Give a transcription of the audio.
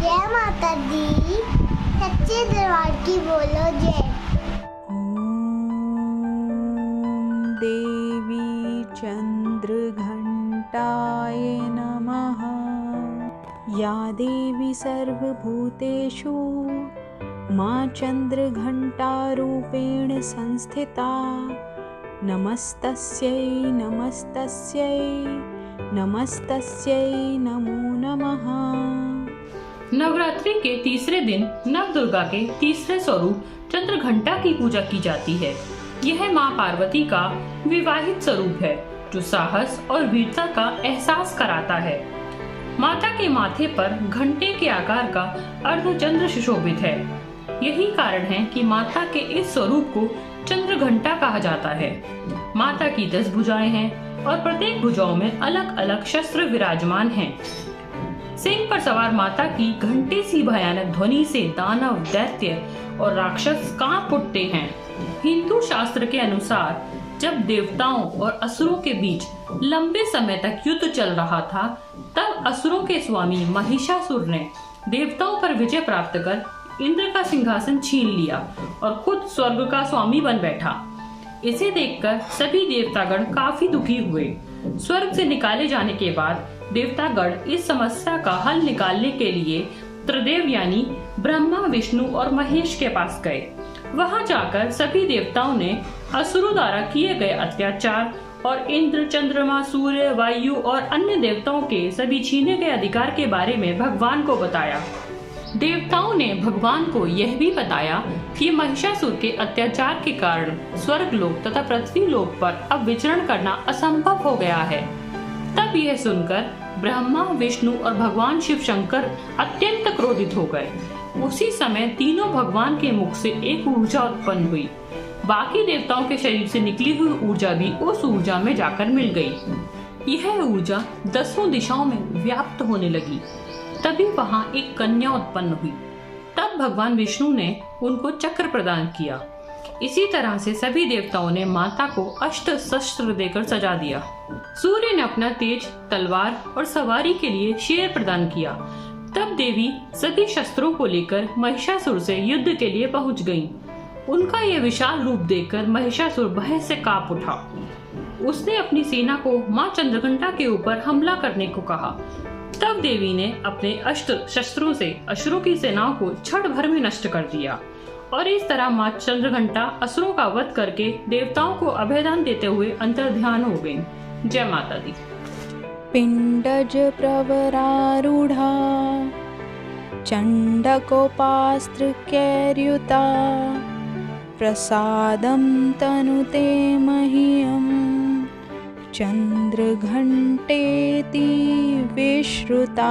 जय माता दी, सच्चे दरबार की बोलो जय। ॐ देवी चन्द्रघण्टाय नमः। या देवी सर्वभूतेषु मां चन्द्रघण्टारूपेण संस्थिता, नमस्तस्यै नमस्तस्यै नमस्तस्यै नमो नमः। नवरात्रि के तीसरे दिन नवदुर्गा के तीसरे स्वरूप चंद्रघंटा की पूजा की जाती है। यह मां पार्वती का विवाहित स्वरूप है जो साहस और वीरता का एहसास कराता है। माता के माथे पर घंटे के आकार का अर्धचंद्र सुशोभित है। यही कारण है कि माता के इस स्वरूप को चंद्रघंटा कहा जाता है। माता की 10 भुजाएं हैं और प्रत्येक भुजाओं में अलग अलग शस्त्र विराजमान हैं। सिंह पर सवार माता की घंटे सी भयानक ध्वनि से दानव, दैत्य और राक्षस कांप उठते हैं। हिंदू शास्त्र के अनुसार जब देवताओं और असुरों के बीच लंबे समय तक युद्ध चल रहा था, तब असुरों के स्वामी महिषासुर ने देवताओं पर विजय प्राप्त कर इंद्र का सिंहासन छीन लिया और खुद स्वर्ग का स्वामी बन बैठा। इसे देखकर सभी देवतागण काफी दुखी हुए। स्वर्ग से निकाले जाने के बाद देवतागण इस समस्या का हल निकालने के लिए त्रिदेव यानी ब्रह्मा, विष्णु और महेश के पास गए। वहां जाकर सभी देवताओं ने असुरों द्वारा किए गए अत्याचार और इंद्र, चंद्रमा, सूर्य, वायु और अन्य देवताओं के सभी छीने गए अधिकार के बारे में भगवान को बताया। देवताओं ने भगवान को यह भी बताया कि महिषासुर के अत्याचार के कारण स्वर्ग लोक तथा पृथ्वी लोक पर अब विचरण करना असंभव हो गया है। तब यह सुनकर ब्रह्मा, विष्णु और भगवान शिव शंकर अत्यंत क्रोधित हो गए। उसी समय तीनों भगवान के मुख से एक ऊर्जा उत्पन्न हुई। बाकी देवताओं के शरीर से निकली हुई ऊर्जा भी उस ऊर्जा में जाकर मिल गई। यह ऊर्जा 10 दिशाओं में व्याप्त होने लगी। तभी वहां एक कन्या उत्पन्न हुई। तब भगवान विष्णु ने उनको चक्र प्रदान किया। इसी तरह से सभी देवताओं ने माता को अस्त्र शस्त्र देकर सजा दिया। सूर्य ने अपना तेज, तलवार और सवारी के लिए शेर प्रदान किया। तब देवी सभी शस्त्रों को लेकर महिषासुर से युद्ध के लिए पहुंच गईं। उनका यह विशाल रूप देखकर महिषासुर भय से कांप उठा। उसने अपनी सेना को मां चंद्रघंटा के ऊपर हमला करने को कहा। तब देवी ने अपने अस्त्र शस्त्रों से असुरों की सेनाओं को क्षण भर में नष्ट कर दिया और इस तरह मां चंद्रघंटा असुरों का वध करके देवताओं को अभयदान देते हुए अंतर्ध्यान हो गईं। जय माता दी। पिंडज प्रवरारूढ़ा चंडकोपास्त्र कैर्युता, प्रसादं तनुते मह्यं चंद्रघंटेति विश्रुता।